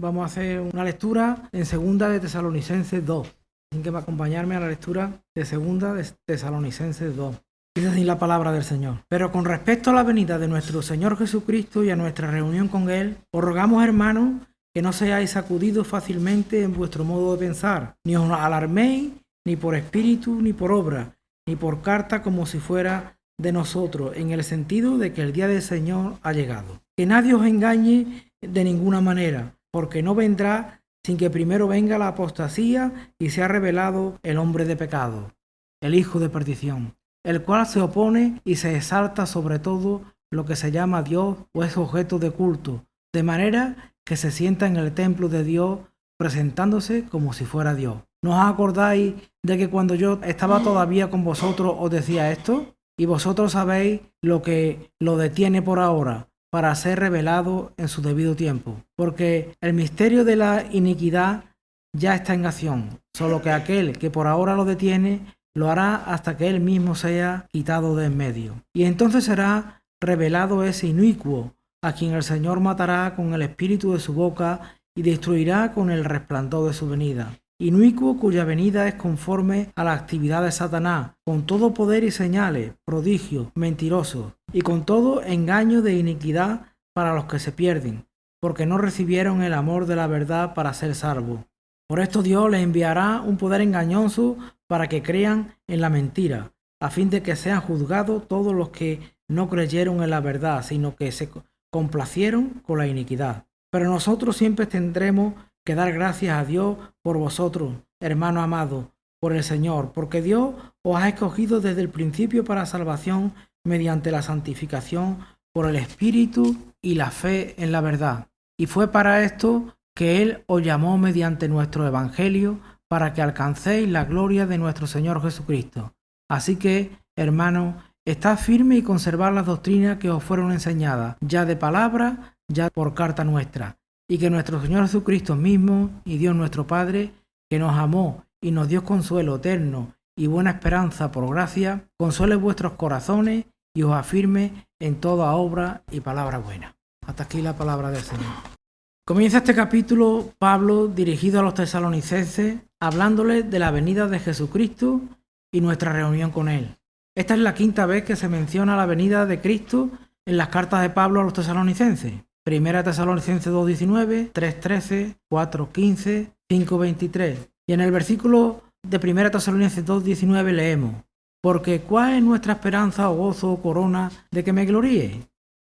vamos a hacer una lectura en segunda de Tesalonicenses 2. Tienen que acompañarme a la lectura de segunda de Tesalonicenses 2. Dice así la palabra del Señor. Pero con respecto a la venida de nuestro Señor Jesucristo y a nuestra reunión con Él, os rogamos, hermanos, que no seáis sacudidos fácilmente en vuestro modo de pensar, ni os alarméis, ni por espíritu, ni por obra, ni por carta como si fuera de nosotros, en el sentido de que el día del Señor ha llegado. Que nadie os engañe de ninguna manera, porque no vendrá sin que primero venga la apostasía y sea revelado el hombre de pecado, el hijo de perdición, el cual se opone y se exalta sobre todo lo que se llama Dios o es objeto de culto, de manera que se sienta en el templo de Dios presentándose como si fuera Dios. ¿No os acordáis de que cuando yo estaba todavía con vosotros os decía esto? Y vosotros sabéis lo que lo detiene por ahora, para ser revelado en su debido tiempo. Porque el misterio de la iniquidad ya está en acción, solo que aquel que por ahora lo detiene, lo hará hasta que él mismo sea quitado de en medio. Y entonces será revelado ese inicuo, a quien el Señor matará con el espíritu de su boca y destruirá con el resplandor de su venida. Inicuo cuya venida es conforme a la actividad de Satanás, con todo poder y señales, prodigios, mentirosos, y con todo engaño de iniquidad para los que se pierden, porque no recibieron el amor de la verdad para ser salvos. Por esto Dios les enviará un poder engañoso para que crean en la mentira, a fin de que sean juzgados todos los que no creyeron en la verdad, sino que se complacieron con la iniquidad. Pero nosotros siempre tendremos que dar gracias a Dios por vosotros, hermanos amados, por el Señor, porque Dios os ha escogido desde el principio para salvación mediante la santificación por el Espíritu y la fe en la verdad. Y fue para esto que Él os llamó mediante nuestro Evangelio, para que alcancéis la gloria de nuestro Señor Jesucristo. Así que, hermanos, estad firmes y conservad las doctrinas que os fueron enseñadas, ya de palabra, ya por carta nuestra. Y que nuestro Señor Jesucristo mismo y Dios nuestro Padre, que nos amó y nos dio consuelo eterno y buena esperanza por gracia, consuele vuestros corazones y os afirme en toda obra y palabra buena. Hasta aquí la palabra del Señor. Comienza este capítulo Pablo dirigido a los tesalonicenses, hablándoles de la venida de Jesucristo y nuestra reunión con Él. Esta es la quinta vez que se menciona la venida de Cristo en las cartas de Pablo a los tesalonicenses. Primera Tesalonicenses 2:19, 3:13, 4:15, 5:23. Y en el versículo de Primera Tesalonicenses 2:19 leemos: Porque ¿cuál es nuestra esperanza o gozo o corona de que me gloríe?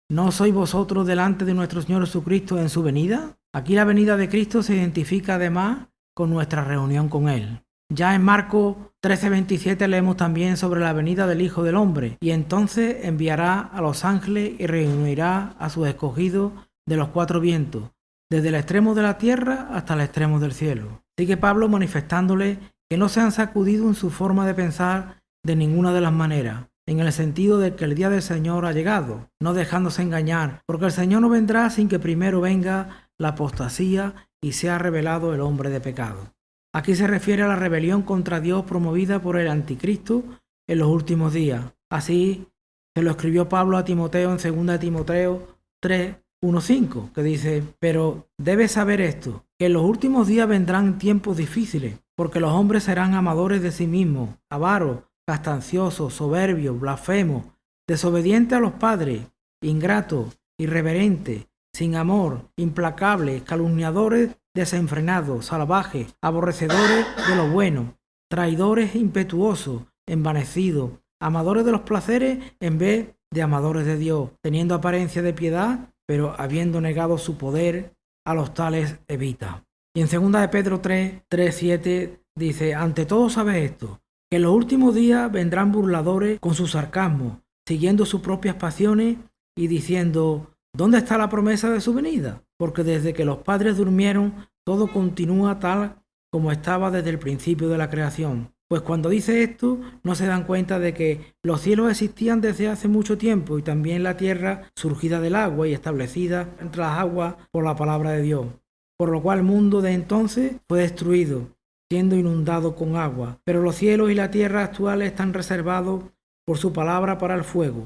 ¿No sois vosotros delante de nuestro Señor Jesucristo en su venida? Aquí la venida de Cristo se identifica además con nuestra reunión con Él. Ya en Marcos 13:27 leemos también sobre la venida del Hijo del Hombre, y entonces enviará a los ángeles y reunirá a sus escogidos de los cuatro vientos, desde el extremo de la tierra hasta el extremo del cielo. Sigue Pablo manifestándole que no se han sacudido en su forma de pensar de ninguna de las maneras, en el sentido de que el día del Señor ha llegado, no dejándose engañar, porque el Señor no vendrá sin que primero venga la apostasía y sea revelado el hombre de pecado. Aquí se refiere a la rebelión contra Dios promovida por el anticristo en los últimos días. Así se lo escribió Pablo a Timoteo en 2 Timoteo 3:1-5, que dice: Pero debes saber esto, que en los últimos días vendrán tiempos difíciles, porque los hombres serán amadores de sí mismos, avaros, castanciosos, soberbios, blasfemos, desobedientes a los padres, ingratos, irreverentes, sin amor, implacables, calumniadores, desenfrenados, salvajes, aborrecedores de lo bueno, traidores, impetuosos, envanecidos, amadores de los placeres en vez de amadores de Dios, teniendo apariencia de piedad, pero habiendo negado su poder, a los tales evita. Y en 2 de Pedro 3:7 dice: Ante todo sabes esto, que en los últimos días vendrán burladores con su sarcasmo, siguiendo sus propias pasiones y diciendo: ¿dónde está la promesa de su venida? Porque desde que los padres durmieron, todo continúa tal como estaba desde el principio de la creación. Pues cuando dice esto, no se dan cuenta de que los cielos existían desde hace mucho tiempo y también la tierra surgida del agua y establecida entre las aguas por la palabra de Dios. Por lo cual el mundo de entonces fue destruido, siendo inundado con agua. Pero los cielos y la tierra actuales están reservados por su palabra para el fuego,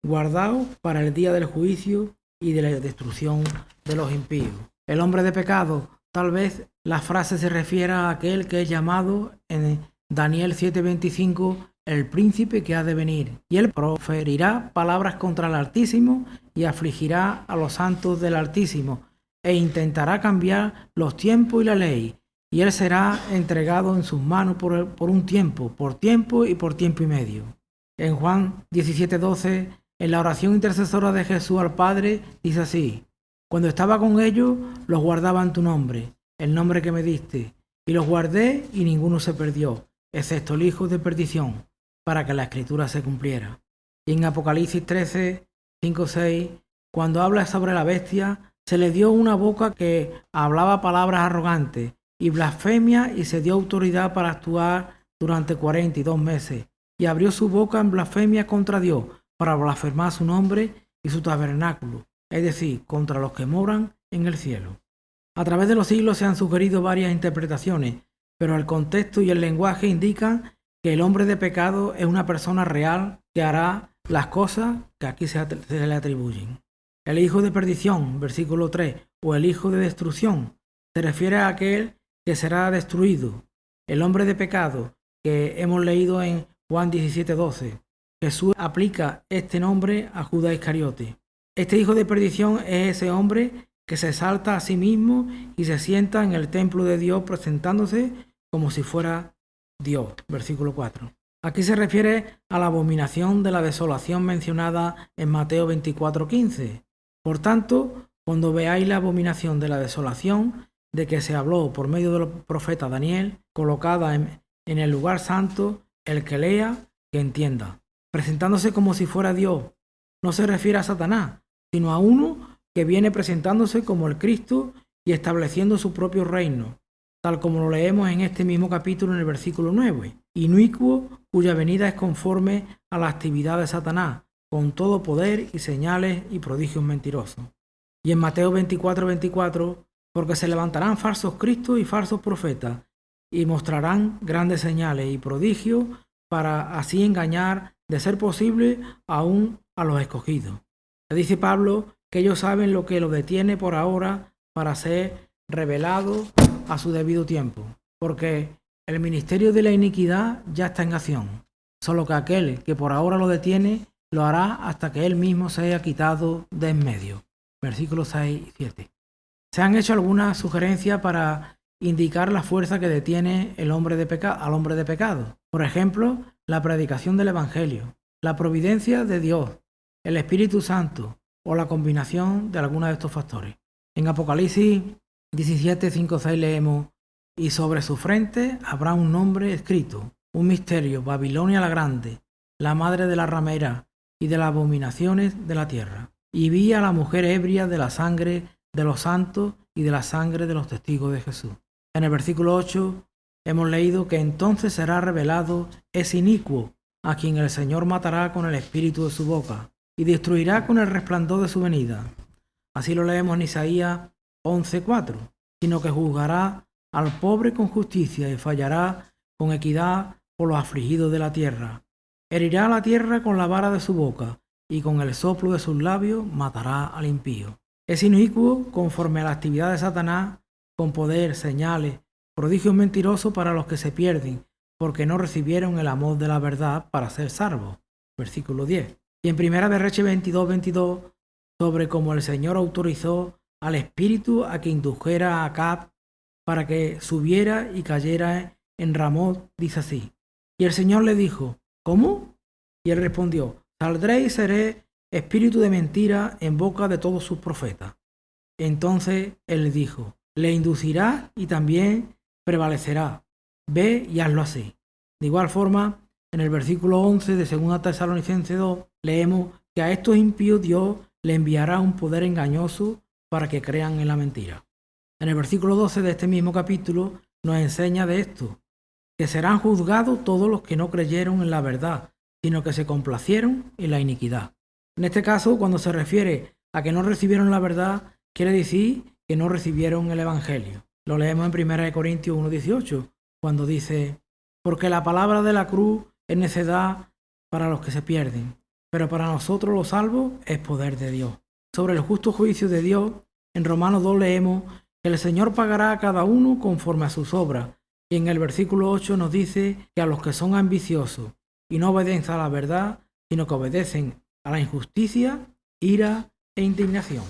guardados para el día del juicio y de la destrucción de los impíos. El hombre de pecado, tal vez la frase se refiera a aquel que es llamado en Daniel 7:25 el príncipe que ha de venir, y él proferirá palabras contra el Altísimo y afligirá a los santos del Altísimo, e intentará cambiar los tiempos y la ley, y él será entregado en sus manos por un tiempo, por tiempo y por tiempo y medio. En Juan 17:12, en la oración intercesora de Jesús al Padre, dice así: cuando estaba con ellos, los guardaba en tu nombre, el nombre que me diste, y los guardé y ninguno se perdió, excepto el hijo de perdición, para que la escritura se cumpliera. Y en Apocalipsis 13:5-6, cuando habla sobre la bestia, se le dio una boca que hablaba palabras arrogantes y blasfemia, y se dio autoridad para actuar durante 42 meses, y abrió su boca en blasfemia contra Dios, para blasfemar su nombre y su tabernáculo, es decir, contra los que moran en el cielo. A través de los siglos se han sugerido varias interpretaciones, pero el contexto y el lenguaje indican que el hombre de pecado es una persona real que hará las cosas que aquí se le atribuyen. El hijo de perdición, versículo 3, o el hijo de destrucción, se refiere a aquel que será destruido. El hombre de pecado, que hemos leído en Juan 17:12, Jesús aplica este nombre a Judas Iscariote. Este hijo de perdición es ese hombre que se exalta a sí mismo y se sienta en el templo de Dios presentándose como si fuera Dios. Versículo 4. Aquí se refiere a la abominación de la desolación mencionada en Mateo 24:15. Por tanto, cuando veáis la abominación de la desolación de que se habló por medio del profeta Daniel, colocada en el lugar santo, el que lea, que entienda. Presentándose como si fuera Dios, no se refiere a Satanás, sino a uno que viene presentándose como el Cristo y estableciendo su propio reino, tal como lo leemos en este mismo capítulo en el versículo 9. Inicuo, cuya venida es conforme a la actividad de Satanás, con todo poder y señales y prodigios mentirosos. Y en Mateo 24:24, porque se levantarán falsos cristos y falsos profetas, y mostrarán grandes señales y prodigios para así engañar, de ser posible, aún a los escogidos. Le dice Pablo que ellos saben lo que lo detiene por ahora para ser revelado a su debido tiempo, porque el ministerio de la iniquidad ya está en acción, solo que aquel que por ahora lo detiene lo hará hasta que él mismo sea quitado de en medio. Versículos 6 y 7. Se han hecho algunas sugerencias para indicar la fuerza que detiene al hombre de pecado. Por ejemplo, la predicación del Evangelio, la providencia de Dios, el Espíritu Santo o la combinación de algunos de estos factores. En Apocalipsis 17:5-6 leemos: y sobre su frente habrá un nombre escrito, un misterio, Babilonia la grande, la madre de la ramera y de las abominaciones de la tierra. Y vi a la mujer ebria de la sangre de los santos y de la sangre de los testigos de Jesús. En el versículo 8 hemos leído que entonces será revelado ese inicuo, a quien el Señor matará con el espíritu de su boca y destruirá con el resplandor de su venida. Así lo leemos en Isaías 11:4, sino que juzgará al pobre con justicia y fallará con equidad por los afligidos de la tierra. Herirá la tierra con la vara de su boca y con el soplo de sus labios matará al impío. Es inicuo conforme a la actividad de Satanás, con poder, señales, prodigios mentirosos para los que se pierden, porque no recibieron el amor de la verdad para ser salvos. Versículo 10. Y en Primera de Reyes 22:22, sobre cómo el Señor autorizó al espíritu a que indujera a Acab para que subiera y cayera en Ramot, dice así: y el Señor le dijo: ¿cómo? Y él respondió: saldré y seré espíritu de mentira en boca de todos sus profetas. Entonces él le dijo: le inducirá y también prevalecerá. Ve y hazlo así. De igual forma, en el versículo 11 de 2 Tesalonicenses 2, leemos que a estos impíos Dios le enviará un poder engañoso para que crean en la mentira. En el versículo 12 de este mismo capítulo nos enseña de esto, que serán juzgados todos los que no creyeron en la verdad, sino que se complacieron en la iniquidad. En este caso, cuando se refiere a que no recibieron la verdad, quiere decir que no recibieron el Evangelio. Lo leemos en 1 Corintios 1:18, cuando dice: porque la palabra de la cruz es necedad para los que se pierden, pero para nosotros los salvos es poder de Dios. Sobre el justo juicio de Dios, En Romanos 2 leemos que el Señor pagará a cada uno conforme a sus obras. Y en el versículo 8 nos dice que a los que son ambiciosos y no obedecen a la verdad, sino que obedecen a la injusticia, ira e indignación.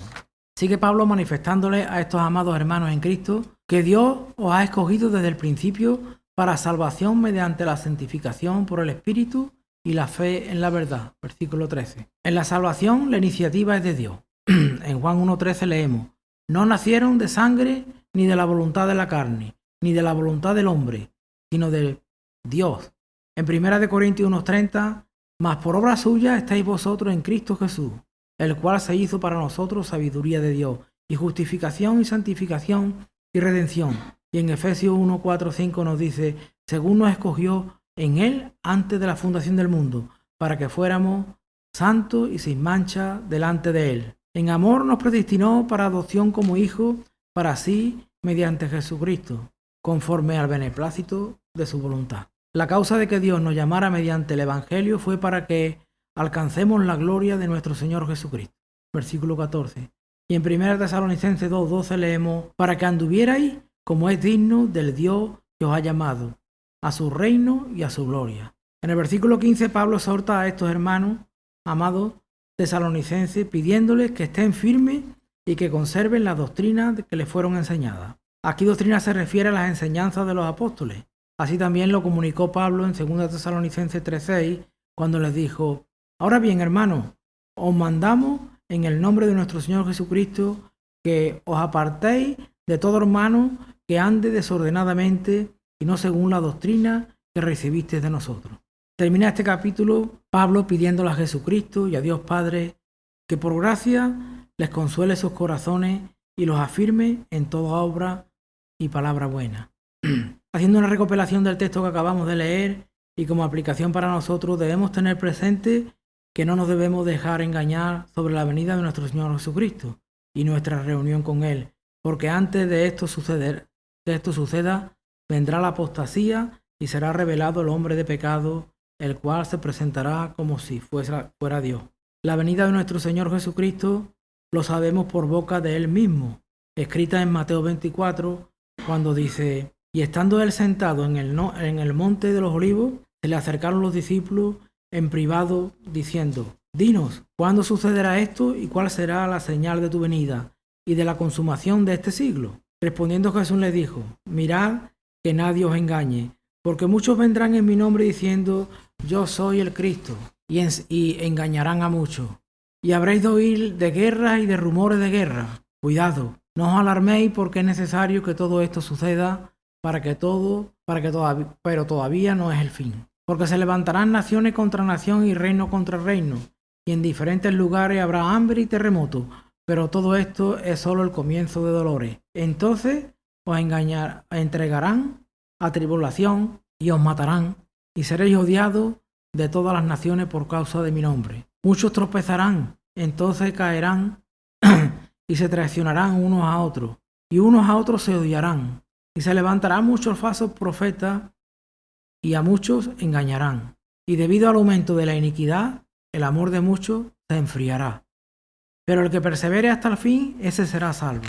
Sigue Pablo manifestándole a estos amados hermanos en Cristo que Dios os ha escogido desde el principio para salvación mediante la santificación por el Espíritu y la fe en la verdad. Versículo 13. En la salvación la iniciativa es de Dios. En Juan 1:13 leemos: no nacieron de sangre ni de la voluntad de la carne, ni de la voluntad del hombre, sino de Dios. En 1 Corintios 1:30, mas por obra suya estáis vosotros en Cristo Jesús, el cual se hizo para nosotros sabiduría de Dios, y justificación y santificación y redención. Y en Efesios 1:4-5 nos dice: según nos escogió en él antes de la fundación del mundo, para que fuéramos santos y sin mancha delante de él. En amor nos predestinó para adopción como hijos, para sí, mediante Jesucristo, conforme al beneplácito de su voluntad. La causa de que Dios nos llamara mediante el Evangelio fue para que alcancemos la gloria de nuestro Señor Jesucristo. Versículo 14. Y en 1 Tesalonicenses 2:12 leemos: para que anduvierais como es digno del Dios que os ha llamado, a su reino y a su gloria. En el versículo 15 Pablo exhorta a estos hermanos, amados tesalonicenses, pidiéndoles que estén firmes y que conserven las doctrinas que les fueron enseñadas. Aquí doctrina se refiere a las enseñanzas de los apóstoles. Así también lo comunicó Pablo en 2 Tesalonicenses 3:6, cuando les dijo: ahora bien, hermanos, os mandamos en el nombre de nuestro Señor Jesucristo que os apartéis de todo hermano que ande desordenadamente y no según la doctrina que recibisteis de nosotros. Termina este capítulo Pablo pidiéndole a Jesucristo y a Dios Padre que por gracia les consuele sus corazones y los afirme en toda obra y palabra buena. Haciendo una recopilación del texto que acabamos de leer y como aplicación para nosotros, debemos tener presente que no nos debemos dejar engañar sobre la venida de nuestro Señor Jesucristo y nuestra reunión con Él, porque antes de esto suceda, vendrá la apostasía y será revelado el hombre de pecado, el cual se presentará como si fuera Dios. La venida de nuestro Señor Jesucristo lo sabemos por boca de Él mismo, escrita en Mateo 24, cuando dice: y estando Él sentado en el monte de los olivos, se le acercaron los discípulos en privado, diciendo: dinos, ¿cuándo sucederá esto y cuál será la señal de tu venida y de la consumación de este siglo? Respondiendo Jesús les dijo: mirad que nadie os engañe, porque muchos vendrán en mi nombre diciendo: yo soy el Cristo, y engañarán a muchos. Y habréis de oír de guerras y de rumores de guerra. Cuidado, no os alarméis, porque es necesario que todo esto suceda, pero todavía no es el fin. Porque se levantarán naciones contra nación y reino contra reino, y en diferentes lugares habrá hambre y terremoto, pero todo esto es solo el comienzo de dolores. Entonces os entregarán a tribulación y os matarán, y seréis odiados de todas las naciones por causa de mi nombre. Muchos tropezarán, entonces caerán y se traicionarán unos a otros, y unos a otros se odiarán, y se levantarán muchos falsos profetas, y a muchos engañarán. Y debido al aumento de la iniquidad, el amor de muchos se enfriará. Pero el que persevere hasta el fin, ese será salvo.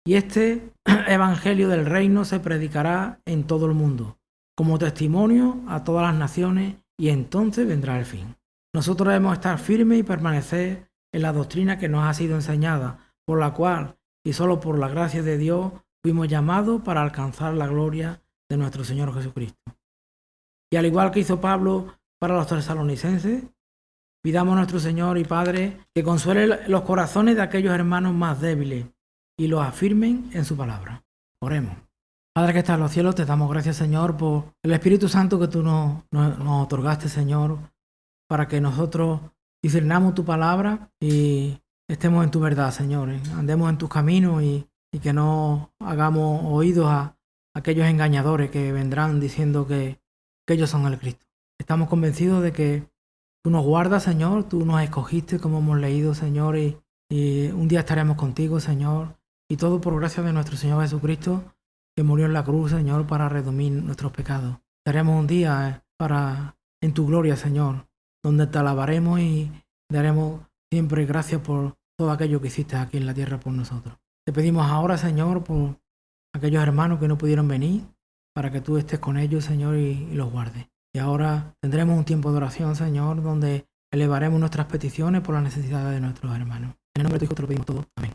Y este evangelio del reino se predicará en todo el mundo, como testimonio a todas las naciones, y entonces vendrá el fin. Nosotros debemos estar firmes y permanecer en la doctrina que nos ha sido enseñada, por la cual, y solo por la gracia de Dios, fuimos llamados para alcanzar la gloria de nuestro Señor Jesucristo. Y al igual que hizo Pablo para los tesalonicenses, pidamos a nuestro Señor y Padre que consuele los corazones de aquellos hermanos más débiles y los afirmen en su palabra. Oremos. Padre que estás en los cielos, te damos gracias, Señor, por el Espíritu Santo que tú nos otorgaste, Señor, para que nosotros discernamos tu palabra y estemos en tu verdad, Señor. Andemos en tus caminos y que no hagamos oídos a aquellos engañadores que vendrán diciendo que ellos son el Cristo. Estamos convencidos de que tú nos guardas, Señor, tú nos escogiste, como hemos leído, Señor, y un día estaremos contigo, Señor, y todo por gracia de nuestro Señor Jesucristo, que murió en la cruz, Señor, para redimir nuestros pecados. Estaremos un día en tu gloria, Señor, donde te alabaremos y daremos siempre gracias por todo aquello que hiciste aquí en la tierra por nosotros. Te pedimos ahora, Señor, por aquellos hermanos que no pudieron venir, para que tú estés con ellos, Señor, y los guardes. Y ahora tendremos un tiempo de oración, Señor, donde elevaremos nuestras peticiones por las necesidades de nuestros hermanos. En el nombre de tu Hijo te lo pedimos todo. Amén.